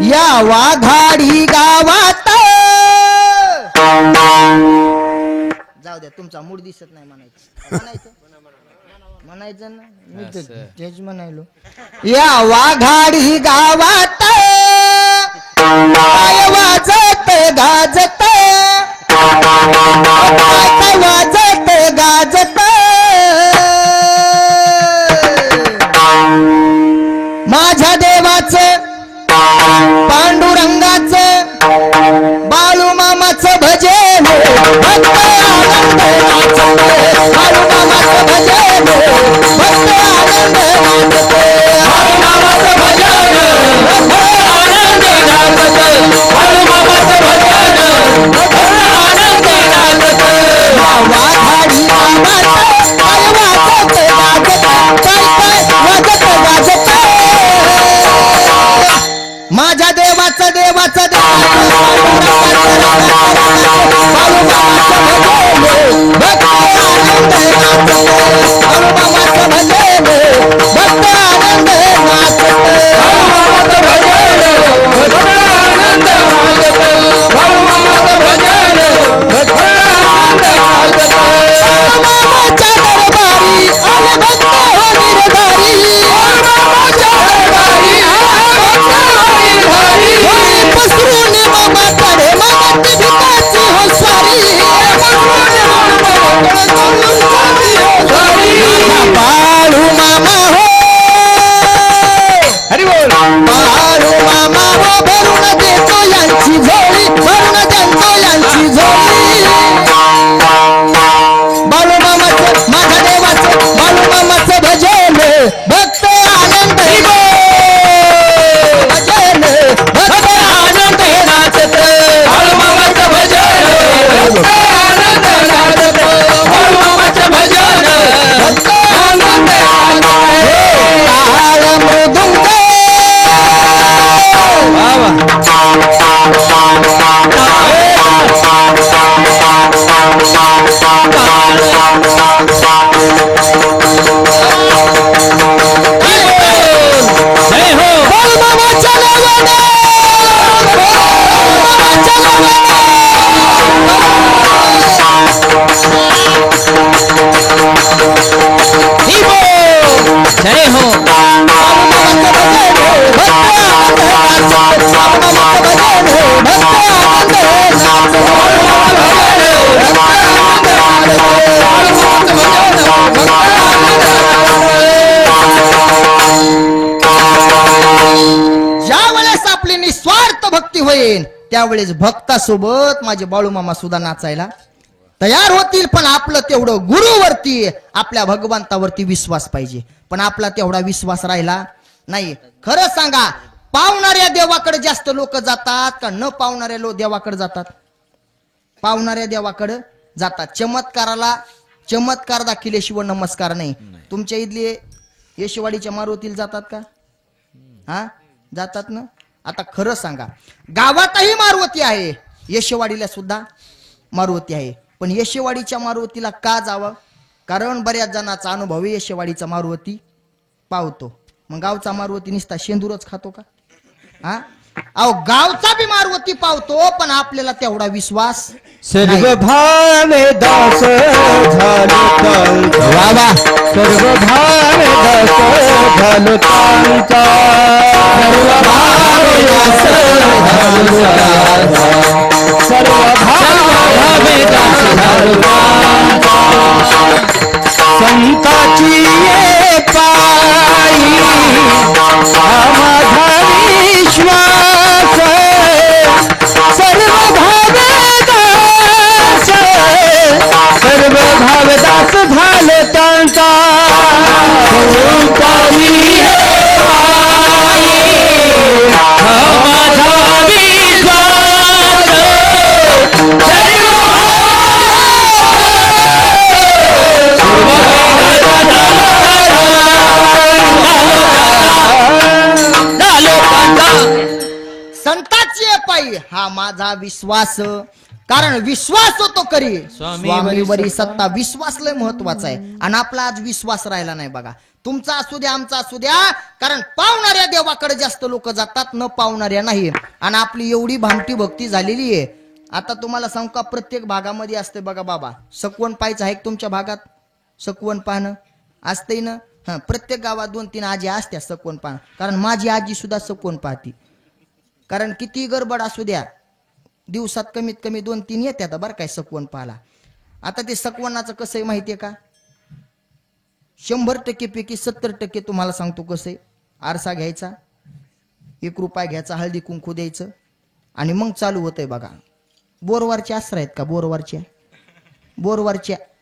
या वाघाडी गावात जाऊ द्या तुमचा मूड दिसत नाही म्हणायचं ना मी तेच म्हणायलो या वाघाडी गावात काय वाजत गाजत काय वाजत गाजत माझ्या देवाचं पांडुरंगाचं बाळूमामाचं भजन भक्त आनंद नाचते बाळूमामाचं भजन भक्त आनंद नाचते बाळूमामाचं भजन भक्त आनंद नाचते बाळूमामाचं भजन भक्त आनंद नाचते वाघाडी गावात काय वाजत गाजत काय वाजत गाजत माझ्या देवाचं देवाचं त्यावेळेस भक्तासोबत माझे बाळूमामा सुद्धा नाचायला तयार होतील पण आपलं तेवढं गुरुवरती आपल्या भगवंतावरती विश्वास पाहिजे पण आपला तेवढा विश्वास राहिला नाही खरं सांगा पावणाऱ्या देवाकडे जास्त लोक जातात का न पावणाऱ्या देवाकडे जातात पावणाऱ्या देवाकडे जातात चमत्काराला चमत्कार दाखिल्याशिवाय नमस्कार नाही तुमच्या इथले येशवाडीच्या मारुतीला जातात का हा जातात ना आता खरं सांगा गावातही मारुती आहे येशवाडीला सुद्धा मारुती आहे पण येशवाडीच्या मारुतीला का जावं कारण बऱ्याच जणांचा अनुभव येशवाडीचा मारुती पावतो मग गावचा मारुती निसता शेंदूरच खातो का हा अहो गावचा बी मारुती पावतो पण आपल्याला तेवढा विश्वास सर्व भावे दास झालो बाबा सर्व भावे दास झालो तांचा सर्व भावे दास झालो सर्व भावे दास झालो संताची ये पायी माझा विश्वास सर्व भावदास सर्व भावदास झाले त्यांचा संताची ये पायी माझा विश्वास संताची पायी हा माझा विश्वास कारण विश्वास होतो करी स्वामीवरी सत्ता विश्वास लय महत्वाचा आहे आणि आपला आज विश्वास राहिला नाही बघा तुमचा असू द्या आमचा असू द्या, कारण पावणाऱ्या देवाकडे जास्त लोक जातात, न पावणाऱ्या नाही. आणि आपली एवढी भामटी भक्ती झालेली आहे. आता तुम्हाला सांगू का, प्रत्येक भागामध्ये असते बघा बाबा, सकवण पाहायचं आहे तुमच्या भागात, सकवण पाहणं असतंय ना. हा, प्रत्येक गावात 2-3 आजी असत्या सकवण पाहणं, कारण माझी आजी सुद्धा सकवण पाहती. कारण किती गडबड असू द्या, दिवसात कमीत कमी 2-3 येतात बरं काय सकवण पाहायला. आता ते सकवणाचं कसं आहे माहितीये का, 100% पैकी 70% तुम्हाला सांगतो कसं आहे. आरसा घ्यायचा, 1 रुपया घ्यायचा, हळदी कुंकू द्यायचं आणि मग चालू होतंय बघा. बोरवरच्या आसरा आहेत का,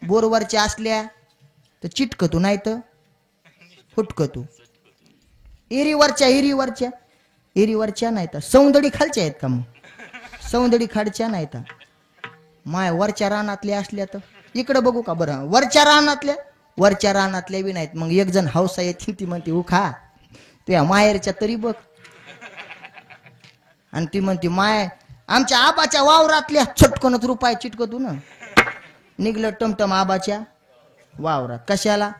बोरवरच्या असल्या तर चिटकतो, नाही तर फुटकतो. एरीवरच्या नाही तर सौंदडी खालच्या आहेत का, मग सौंदडी खालच्या नाही तर माय वरच्या रानातल्या असल्या तर इकडं बघू का बरं, वरच्या रानातल्या बी नाहीत. मग एक जण हौसा येते, ती म्हणते उखा तुया माहेरच्या तरी बघ, आणि ती म्हणते माय आमच्या आबाच्या वावरातल्या छटकनच रुपये चिटकतो ना. निघलं टमटम आबाच्या वावरात, कशाला,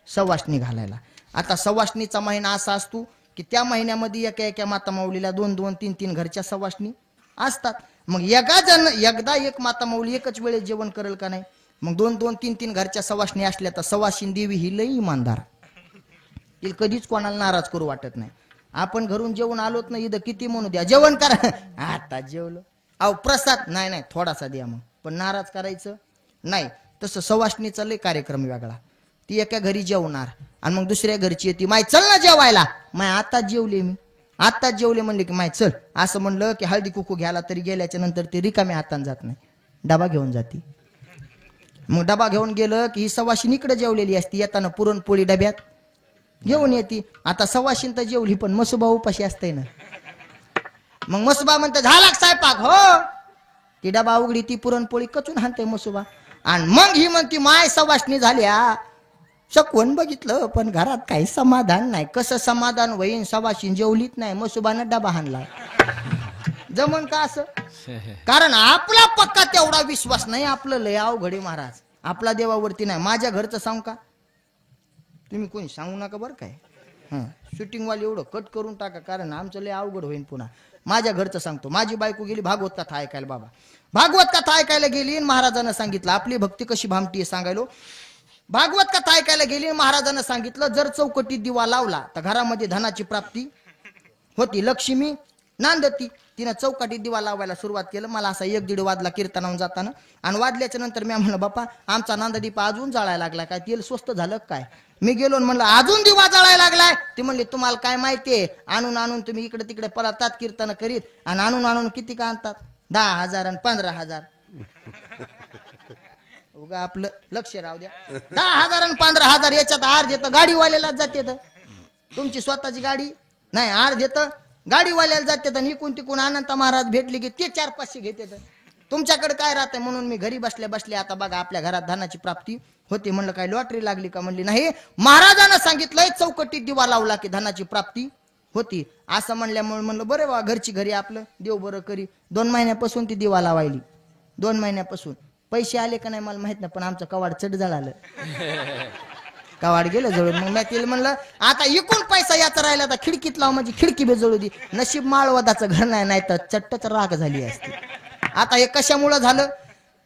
सवासणी घालायला. आता सवासणीचा महिना असा असतो की त्या महिन्यामध्ये एका माता माऊलीला 2-2, 3-3 घरच्या सवासणी असतात. मग एकदा एक माता माऊली एकच वेळेस जेवण करेल का नाही. मग 2-2, 3-3 घरच्या सवासणी असल्या तर सवाशीन देवी ही लई इमानदार, तिला कधीच कोणाला नाराज करू वाटत नाही. आपण घरून जेवण आलोत ना, इथं किती म्हणू द्या जेवण करा, आता जेवलो, अहो प्रसाद नाही थोडासा द्या, मग पण नाराज करायचं नाही. तसं सवासणीचा लय कार्यक्रम वेगळा. ती एका घरी जेवणार आणि मग दुसऱ्या घरची येते, माय चल ना जेवायला, माय आताच जेवले म्हणले की माय चल. असं म्हणलं की हळदी कुकू घ्यायला तरी गेल्याच्या नंतर ती रिकाम्या हाताने जात नाही, डबा घेऊन जाते. मग डबा घेऊन गेलं की ही सवाशीन इकडे जेवलेली असती, येताना पुरणपोळी डब्यात घेऊन येते. आता सवाशीन तर जेवली, पण मसुबा उपाशी असते ना. मग मसुबा म्हणते झाला स्वयंपाक, हो. ती डबा उघडी, ती पुरणपोळी कचून हाणते मसुबा. आणि मग ही म्हणती माय सवासणी झाल्या, शकवून बघितलं पण घरात काही समाधान नाही. कसं समाधान होईन, सवाशीन जेवलीच नाही, मसुबानं डबा हाणला, जमन का असं. कारण आपला पक्का तेवढा विश्वास नाही. आपलं लय अवघड आहे महाराज, आपला देवावरती नाही. माझ्या घरचं सांगू का, तुम्ही कोणी सांगू नका बरं काय. शूटिंग वाले एवढं कट करून टाका, कारण आमचं लय अवघड होईल पुन्हा. माझ्या घरचं सांगतो, माझी बायको गेली भागवत कथा ऐकायला. बाबा भागवत कथा ऐकायला गेली, महाराजांना सांगितलं आपली भक्ती कशी भामटी आहे सांगायलो. भागवत कथा ऐकायला गेली, महाराजांना सांगितलं जर चौकटीत दिवा लावला तर घरामध्ये धनाची प्राप्ती होती, लक्ष्मी नांदती. तिनं चौकटीत दिवा लावायला सुरुवात केलं. मला असा 1-1.5 वाजला कीर्तनाहून जाताना, आणि वाजल्याच्या नंतर मी म्हणलं बाप्पा आमचा नांददीप अजून जाळायला लागला काय, तेल स्वस्त झालं काय. मी गेलो म्हणलं अजून दिवा जाळायला लागलाय. ती म्हणली तुम्हाला काय माहितीये, आणून तुम्ही इकडे तिकडे पळतात कीर्तन करीत, आणि आणून किती का आणतात, 10,000 आणि 15,000. उगा आपलं लक्ष राहू द्या. 10,000 आणि 15,000 याच्यात आर देतं गाडीवाल्याला जाते, तुमची स्वतःची गाडी नाही, आर देतं गाडीवाल्याला जाते. आणि इकून तिकून अनंत महाराज भेटले की ते 400-500 घेते. तुमच्याकडे काय राहतंय. म्हणून मी घरी बसल्या आता बघा आपल्या घरात धनाची प्राप्ती होती. म्हणलं काय लॉटरी लागली का, म्हणली नाही, महाराजांना सांगितलंय चौकटीत दिवा लावला की धनाची प्राप्ती होती. असं म्हणल्यामुळे म्हणलं बरं बा, घरची घरी आपलं देव बरं करी. 2 महिन्यापासून ती दिवा लावायली, 2 महिन्यापासून. पैसे आले का नाही मला माहित नाही, पण आमचं कवाड चढ जळालं, कवाड गेलं जळून. मग मी तिला म्हणलं आता इकून पैसा याचा राहिला तर खिडकीत लाव, म्हणजे खिडकी बी जळू दे. नशीब माळवदाचं घर नाही तर चट्टच राग झाली असती. आता हे कशामुळं झालं,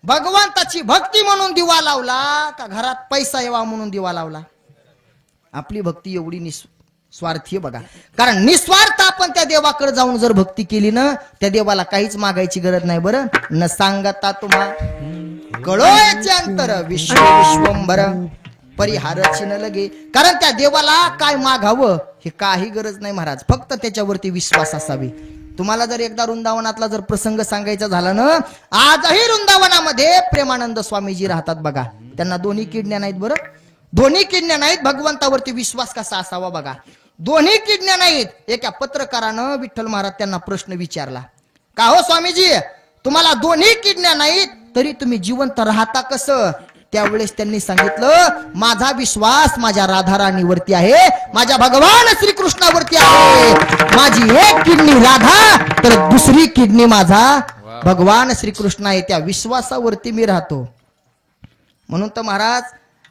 भगवंताची भक्ती म्हणून दिवा लावला का घरात पैसा यावा म्हणून दिवा लावला. आपली भक्ती एवढी निस्वार्थी बघा, कारण निस्वार्थ आपण त्या देवाकडे जाऊन जर भक्ती केली ना, त्या देवाला काहीच मागायची गरज नाही. बरं न सांगता तुम्हा कळोयचे अंतर विश्वंभर परिहारची न लगे. कारण त्या देवाला काय मागावं हे काही गरज नाही महाराज, फक्त त्याच्यावरती विश्वास असावी. तुम्हाला जर एकदा वृंदावनातला जर प्रसंग सांगायचा झाला ना, आजही वृंदावनामध्ये प्रेमानंद स्वामीजी राहतात बघा. त्यांना 2 किडण्या नाहीत. बरं 2 किडण्या नाहीत. भगवंतावरती विश्वास कसा असावा बघा. 2 किडण्या नाहीत. एका पत्रकारानं विठ्ठल महाराज त्यांना प्रश्न विचारला, का हो स्वामीजी तुम्हाला 2 किडण्या नाहीत तरी तुम्ही जिवंत राहता कसं. त्यावेळेस त्यांनी सांगितलं माझा विश्वास माझ्या राधाराणीवरती आहे, माझ्या भगवान श्रीकृष्णावरती आहे. माझी 1 किडनी राधा तर दुसरी किडनी माझा भगवान श्रीकृष्ण आहे. त्या विश्वासावरती मी राहतो. म्हणून तर महाराज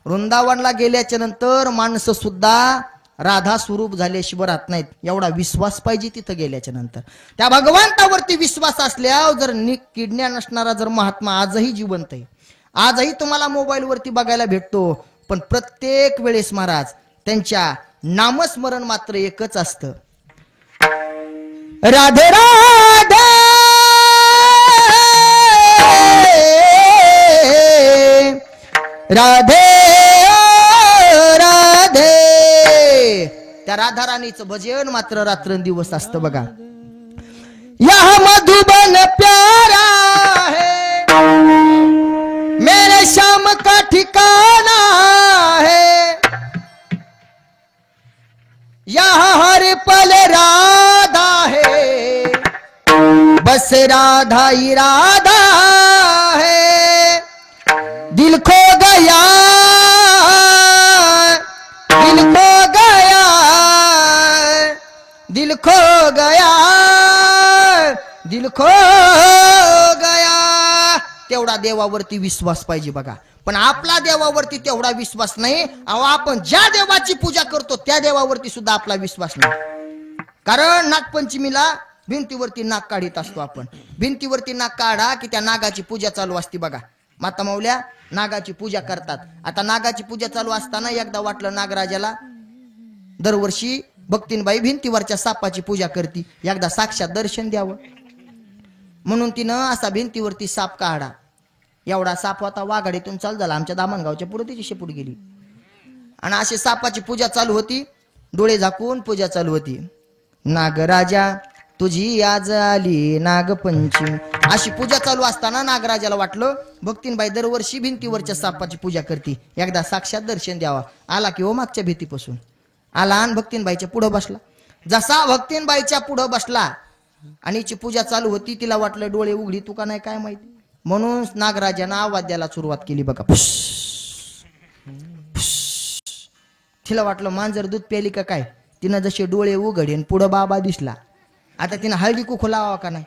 वृंदावनला गेल्याच्या नंतर माणसं सुद्धा राधा स्वरूप झाल्याशिवाय राहत नाहीत. एवढा विश्वास पाहिजे तिथं गेल्याच्या नंतर. त्या भगवंतावरती विश्वास असल्यावर जर किडण्या नसणारा जर महात्मा आजही जिवंत आहे. आजही तुम्हाला मोबाईल वरती बघायला भेटतो. पण प्रत्येक वेळेस महाराज त्यांच्या नामस्मरण मात्र एकच असतं, राधे राधे राधे राधे. त्या राधा राणीचं भजन मात्र रात्रंदिवस असतं बघा. यह मधुबन प्यारा है, मेरे श्याम का ठिकाना है, यहाँ हर पल राधा है, बस राधा ही राधा है. दिल खो गया, दिल खो गया, दिल खो गया, दिल खो गया. तेवढा देवावरती विश्वास पाहिजे बघा. पण आपला देवावरती तेवढा विश्वास नाही. अहो आपण ज्या देवाची पूजा करतो त्या देवावरती सुद्धा आपला विश्वास नाही. कारण नागपंचमीला भिंतीवरती नाग काढीत असतो आपण. भिंतीवरती नाग काढा की त्या नागाची पूजा चालू असते बघा. माता माऊल्या नागाची पूजा करतात. आता नागाची पूजा चालू असताना एकदा वाटलं नागराजाला, दरवर्षी भक्तीनबाई भिंतीवरच्या सापाची पूजा करती, एकदा साक्षात दर्शन द्यावं म्हणून तिनं असा भिंतीवरती साप काढा. एवढा साप होता, वाघाडीतून चालू झाला. आमच्या दामणगावच्या पुढे तिची शेपूट गेली. आणि अशी सापाची पूजा चालू होती, डोळे झाकून पूजा चालू होती. नागराजा तुझी आज आली नागपंचमी, अशी पूजा चालू असताना नागराजाला वाटलं भक्तीनबाई दरवर्षी भिंतीवरच्या सापाची पूजा करती, एकदा साक्षात दर्शन द्यावा. आला की हो मागच्या भीतीपासून आला आणि भक्तीनबाईच्या पुढं बसला. जसा भक्तीनबाईच्या पुढं बसला आणि हिची पूजा चालू होती, तिला वाटलं डोळे उघडी तू का नाही काय माहिती, म्हणून नागराजानं आवाज द्यायला सुरुवात केली बघा. तिला वाटलं मांजर दूध प्याली का काय. तिनं जसे डोळे उघडे पुढं बाबा दिसला. आता तिनं हळदी कुंकू लावा का नाही.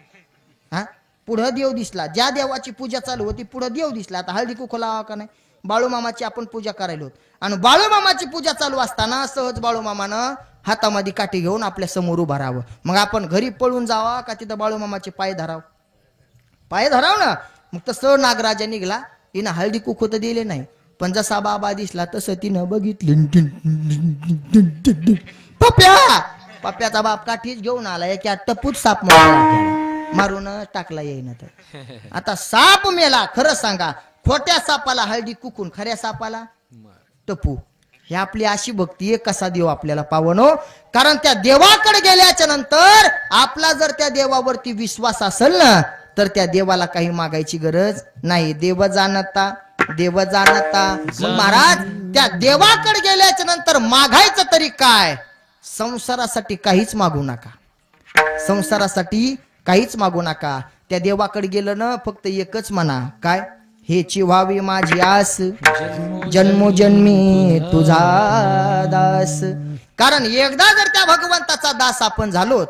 हा पुढं देव दिसला. ज्या देवाची पूजा चालू होती पुढं देव दिसला. आता हळदी कुंकू लावा का नाही. बाळूमामाची आपण पूजा करायला होत आणि बाळूमामाची पूजा चालू असताना सहज बाळूमामानं हातामध्ये काठी घेऊन आपल्या समोर उभा राहावं. मग आपण घरी पळून जावा का तिथं बाळूमामाचे पाय धराव. पाय धराव ना. मग तसं नागराजा निघाला. हिनं हळदी कुंकू तर दिले नाही, पण जसा बाबा दिसला तसं तिनं बघितलं. पप्या पप्याचा बाप काठीच घेऊन आला. एक टपूत साप मारून टाकला येईन. तर आता साप मेला. खरं सांगा, खोट्या सापाला हळदी कुकून, खऱ्या सापाला टपू. ही आपली अशी भक्ती आहे. कसा देव आपल्याला पावनो. कारण त्या देवाकडे गेल्याच्या नंतर आपला जर त्या देवावरती विश्वास असेल ना, तर त्या देवाला काही मागायची गरज नाही. देव जाणता, देव जाणता. महाराज त्या देवाकडे गेल्याच्या नंतर मागायचं तरी काय. संसारासाठी काहीच मागू नका. संसारासाठी काहीच मागू नका. त्या देवाकडे गेलं ना, फक्त एकच म्हणा काय, हेची व्हावी माझी आस, जन्मोजन्मी तुझा दास. कारण एकदा जर त्या भगवंताचा दास आपण झालो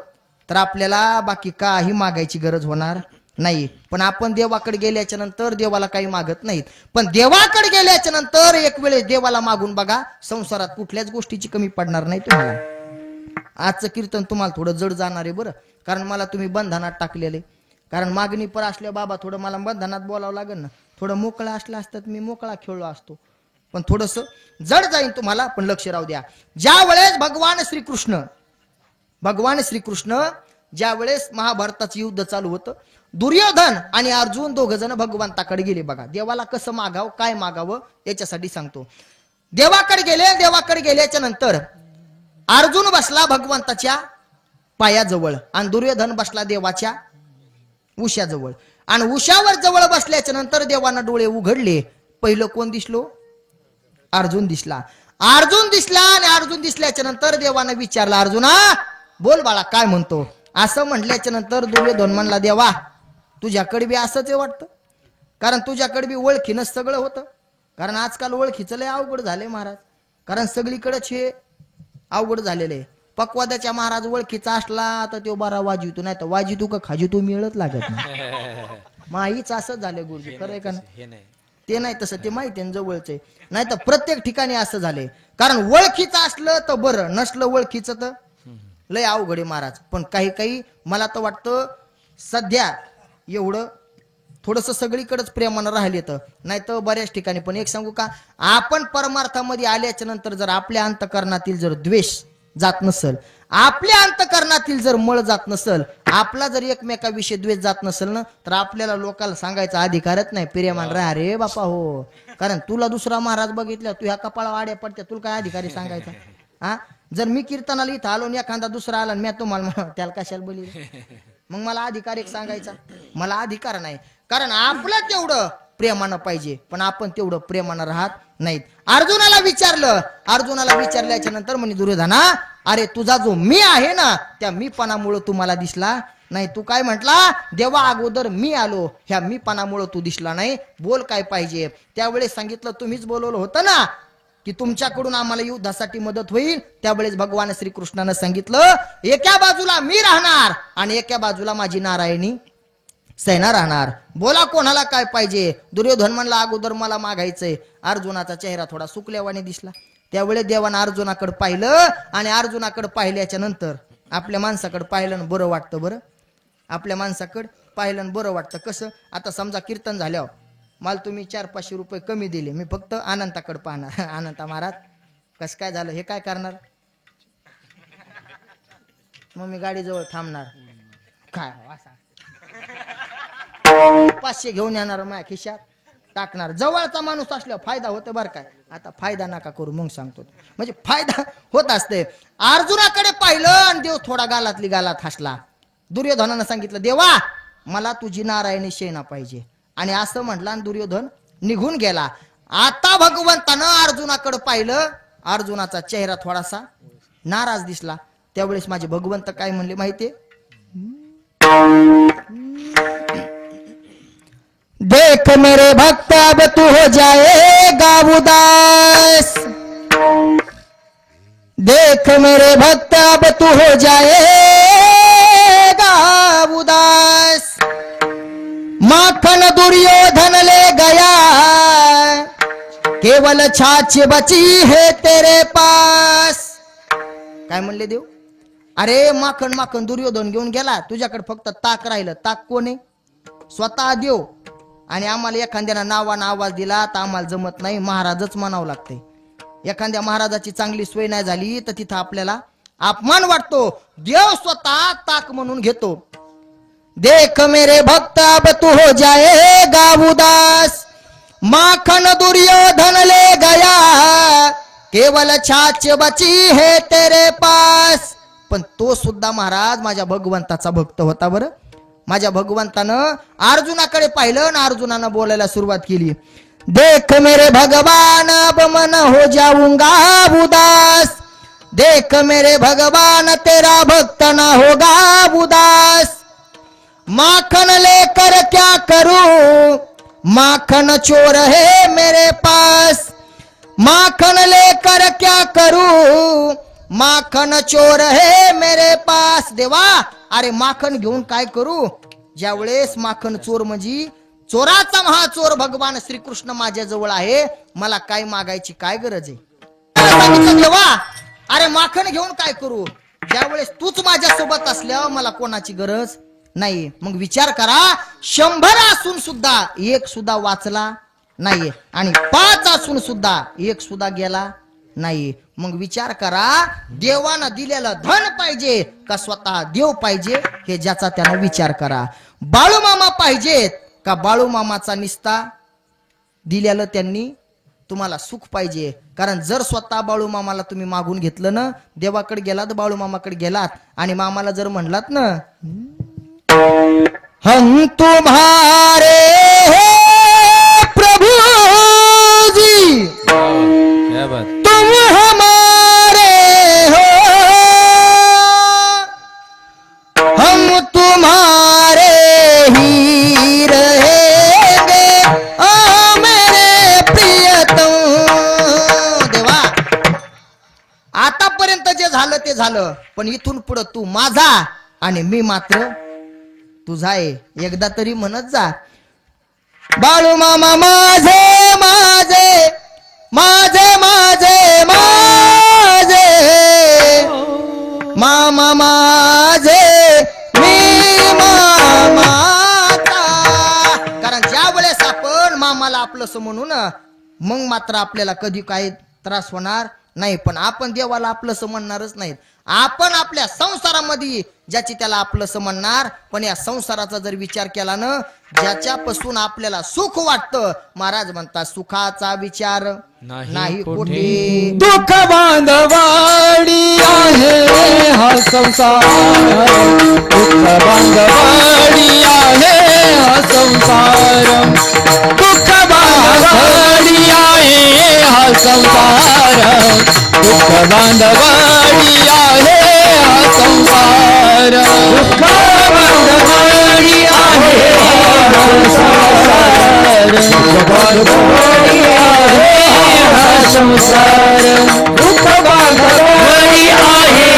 तर आपल्याला बाकी काही मागायची गरज होणार नाही. पण आपण देवाकडे गेल्याच्या नंतर देवाला काही मागत नाहीत. पण देवाकडे गेल्याच्या नंतर एक वेळेस देवाला मागून बघा, संसारात कुठल्याच गोष्टीची कमी पडणार नाही तुम्हाला. आजचं कीर्तन तुम्हाला थोडं जड जाणार आहे बरं, कारण मला तुम्ही बंधनात टाकलेले. कारण मागणी पर असल्या बाबा थोडं मला बंधनात बोलावं लागेल ना. थोडं मोकळा असला असतात मी मोकळा खेळलो असतो, पण थोडस जड जाईन तुम्हाला. पण लक्ष राहू द्या. ज्या वेळेस भगवान श्रीकृष्ण ज्या वेळेस महाभारताचं युद्ध चालू होतं, दुर्योधन आणि अर्जुन दोघ जण भगवंताकडे गेले बघा. देवाला कसं मागावं, काय मागावं याच्यासाठी सांगतो. देवाकडे गेले. देवाकडे गेल्याच्या नंतर अर्जुन बसला भगवंताच्या पायाजवळ आणि दुर्योधन बसला देवाच्या उशाजवळ. आणि उशावर जवळ बसल्याच्या नंतर देवानं डोळे उघडले. पहिलं कोण दिसलो? अर्जुन दिसला. अर्जुन दिसला आणि अर्जुन दिसल्याच्या नंतर देवानं विचारला, अर्जुना बोल बाळा काय म्हणतो. असं म्हटल्याच्या नंतर दुर्योधन म्हणला, देवा तुझ्याकडे बी असंच आहे वाटतं, कारण तुझ्याकडे बी ओळखीनं सगळं होतं. कारण आजकाल ओळखीचं लय अवघड झालंय महाराज. कारण सगळीकडेच हे अवघड झालेलं आहे. पक्वादाच्या महाराज ओळखीचा असला तर तो बरा वाजितो, नाही तर वाजितो का खाजितो मिळत लागत नाही. माहीच असंच झालंय गुरुजी. खरंय का नाही. ते नाही तसं, ते माहिती आहे जवळचं. नाही तर प्रत्येक ठिकाणी असं झालंय. कारण ओळखीचं असलं तर बरं, नसलं ओळखीचं तर लय अवघड आहे महाराज. पण काही काही मला तर वाटतं सध्या एवढं थोडस सगळीकडेच प्रेमानं राहिले तर, नाही तर बऱ्याच ठिकाणी. पण एक सांगू का, आपण परमार्थामध्ये आल्याच्या नंतर जर आपल्या अंतकरणातील जर द्वेष जात नसल, आपल्या अंतकरणातील जर मळ जात नसल, आपला जर एकमेकाविषयी द्वेष जात नसेल ना, तर आपल्याला लोकांना सांगायचा अधिकारच नाही प्रेमान राहा रे बापा हो. कारण तुला दुसरा महाराज बघितला, तू ह्या कपाळा आड्या पडत्या, तुला काय अधिकारी सांगायचा. हा, जर मी कीर्तनाला इथं आलो आणि एखादा दुसरा आला आणि मी तुम्हाला त्याला कशाला बोली, मग मला अधिकार एक सांगायचा? मला अधिकार नाही. कारण आपलं तेवढं प्रेमानं पाहिजे, पण आपण तेवढं प्रेमानं राहत नाहीत. अर्जुनाला विचारल्याच्या नंतर म्हणे दुर्योधना, अरे तुझा जो मी आहे ना, त्या मीपणामुळे तुम्हाला दिसला नाही. तू काय म्हटला, देवा अगोदर मी आलो, ह्या मीपणामुळे तू दिसला नाही, बोल काय पाहिजे. त्यावेळेस सांगितलं, तुम्हीच बोलवलं होतं ना की तुमच्याकडून आम्हाला युद्धासाठी मदत होईल. त्यावेळेस भगवान श्रीकृष्णानं सांगितलं, एका बाजूला मी राहणार आणि एका बाजूला माझी नारायणी सेना राहणार. बोला कोणाला काय पाहिजे. दुर्योधन म्हणला, अगोदर मला मागायचंय. अर्जुनाचा चेहरा थोडा सुकल्यावाने दिसला. त्यावेळेस देवानं अर्जुनाकडे पाहिलं आणि अर्जुनाकडे पाहिल्याच्या नंतर आपल्या माणसाकडे पाहिलं बरं वाटतं. बरं, आपल्या माणसाकडे पाहिलं बरं वाटतं. कसं, आता समजा कीर्तन झाल्यावर मला तुम्ही 400-500 रुपये कमी दिले, मी फक्त अनंताकडे पाहणार. अनंता महाराज कसं काय झालं, हे काय करणार, मग मी गाडीजवळ थांबणार. काय असा 500 घेऊन येणार, माझ्या खिशात टाकणार. जवळचा माणूस असल्यावर फायदा होतो बरं काय. आता फायदा नका करू, मग सांगतो. म्हणजे फायदा होत असते. अर्जुनाकडे पाहिलं आणि देव थोडा गालातली गालात हसला. दुर्योधनानं सांगितलं, देवा मला तुझी नारायणी सेना पाहिजे. आणि असं म्हटलं आणि दुर्योधन निघून गेला. आता भगवंतानं अर्जुनाकडे पाहिलं, अर्जुनाचा चेहरा थोडासा नाराज दिसला. त्यावेळेस माझे भगवंत काय म्हणले माहितीये, देख मेरे भक्त अब तू हो जाएगा उदास, देख मेरे भक्त अब तू हो जाएगा उदास, माखन दुर्योधन ले गया, केवल छाछ बची है तेरे पास. काय म्हणले देव, अरे माखन माखन दुर्योधन घेऊन गेला, तुझ्याकडे फक्त ताक राहिलं. ताक कोण आहे, स्वतः देव. आणि आम्हाला एखाद्याला नावानं आवाज दिला तर आम्हाला जमत नाही, महाराजच म्हणावं लागते. एखाद्या महाराजाची चांगली सोय नाही झाली तर तिथं आपल्याला अपमान वाटतो. देव स्वतः ताक म्हणून घेतो. देख मेरे भक्त अब तू हो जाएगा उदास, माखन दुर्योधन ले गया, केवल छाछ बची है तेरे पास. पण तो सुद्धा महाराज माझ्या भगवंताचा भक्त होता. बरं, माझ्या भगवंतानं अर्जुनाकडे पाहिलं आणि अर्जुनानं बोलायला सुरुवात केली. देख मेरे भगवान अब मन हो जाऊंगा उदास, देख मेरे भगवान तेरा भक्त ना होगा उदास, माखन लेकर क्या करूं, माखन चोर है मेरे पास, माखन लेकर क्या करूं, माखन चोर है मेरे पास. देवा अरे माखन घेऊन काय करू. ज्यावेळेस माखन चोर म्हणजे चोराचा महाचोर भगवान श्रीकृष्ण माझ्या जवळ आहे, मला काय मागायची काय गरज आहे. सांगितलं देवा अरे माखन घेऊन काय करू, ज्यावेळेस तूच माझ्या सोबत असल्यावर मला कोणाची गरज नाही. मग विचार करा, 100 असून सुद्धा एक सुद्धा वाचला नाही आणि 5 असून सुद्धा एक सुद्धा गेला नाही. मग विचार करा, देवानं दिलेलं धन पाहिजे का स्वतः देव पाहिजे, हे ज्याचा त्यानं विचार करा. बाळूमामा पाहिजेत का बाळूमामाचा निस्ता दिलेलं त्यांनी तुम्हाला सुख पाहिजे. कारण जर स्वतः बाळूमामाला तुम्ही मागून घेतलं ना, देवाकडे गेलात, बाळूमामाकडे गेलात आणि मामाला जर म्हणलात ना, हम तुम्हारे हैं प्रभु जी, क्या बात, तुम हमारे हो, हम तुम्हारे ही रहेंगे ओ मेरे प्रियतम. देवा आतापर्यंत जे झालं ते झालं, पण इथून पुढे तू माझा आणि मी मात्र तुझा आहे. एकदा तरी म्हणत जा, बाळू मामा माझे माझे माझे माझे माझे मामा माझे मी मामाचा. कारण ज्या वेळेस आपण मामाला आपलंसं म्हणून मग मात्र आपल्याला कधी काही त्रास होणार नाही. पण आपण देवाला आपलंसं म्हणणारच नाहीत. आपण आपल्या संसारामध्ये ज्याची त्याला आपलंसं म्हणणार. पण या संसाराचा जर विचार केला ना, ज्याच्यापासून आपल्याला सुख वाटतं, महाराज म्हणतात सुखाचा विचार नाही कोठे. दुःख बांधवाडी आहे हा संसार, दुःख बांधवाडी आहे हा संसार, दुःख बांधवाडी आहे हा संसार, दुःख बांधवाडी आहे हा संसार, दुःख बांधवाडी आहे हा संसार, दुःख बांधवाडी आहे हा संसार, दुःख बांधवाडी आहे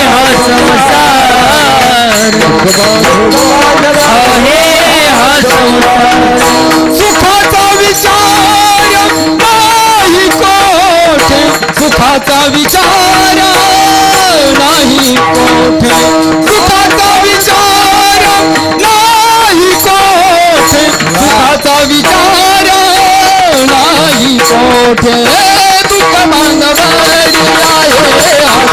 हा संसार, दुःख बांधवाडी आहे हा संसार. सुखाचा विचार नाही कोठे, सुखाचा विचार नाही कोठे, सुखाचा विचार नाही कोठे, सुखाचा विचार नाही कोठे. दुःख बांधवाडी आहे हा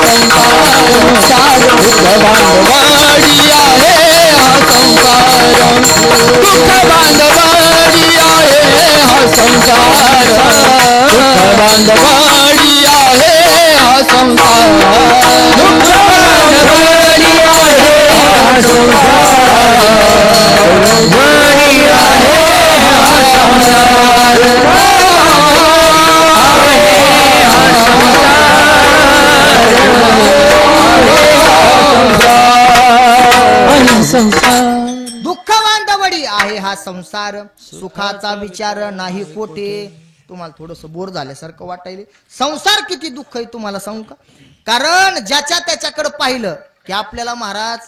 संसार, दुःख बांधवाडी आहे हा संसार, दुःख बांधवाडी आहे हा संसार, दुःख बांधवाडी आहे हा संसार, दुःख बांधवाडी आहे हा संसार. दुःख बांधवडी आहे हा संसार, सुखाचा विचार नाही कोठे. तुम्हाला थोडस बोर झाल्यासारखं वाटायले. संसार किती दुःख आहे तुम्हाला सांगू का? कारण ज्याच्या त्याच्याकडे पाहिलं की आपल्याला महाराज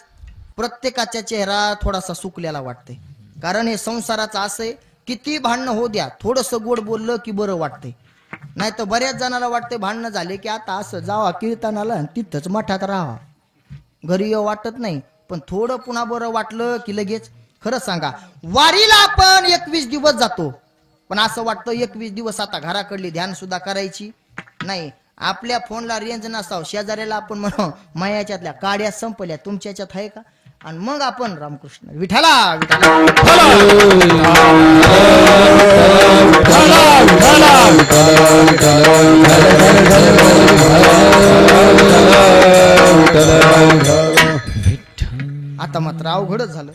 प्रत्येकाच्या चेहरा थोडासा सुकलेला वाटतंय. कारण हे संसाराचं असं आहे, किती भांडणं हो द्या, थोडस गोड बोललं की बरं वाटतंय. नाही तर बऱ्याच जणाला वाटतंय भांडणं झाले की आता असं जावा कीर्तनाला तिथंच मठात राहावा, घरी येऊ वाटत नाही. पण थोडं पुन्हा बरं वाटलं की लगेच. खरं सांगा, वारीला आपण 21 दिवस जातो, पण असं वाटतं 21 दिवस आता घराकडली ध्यान सुद्धा करायची नाही. आपल्या फोनला रेंज नसावं, शेजाऱ्याला आपण म्हणू मायाच्यातल्या काड्या संपल्या, तुमच्या याच्यात आहे का? आणि मग आपण रामकृष्ण विठाला विठाला आता मात्र अवघडच झालं.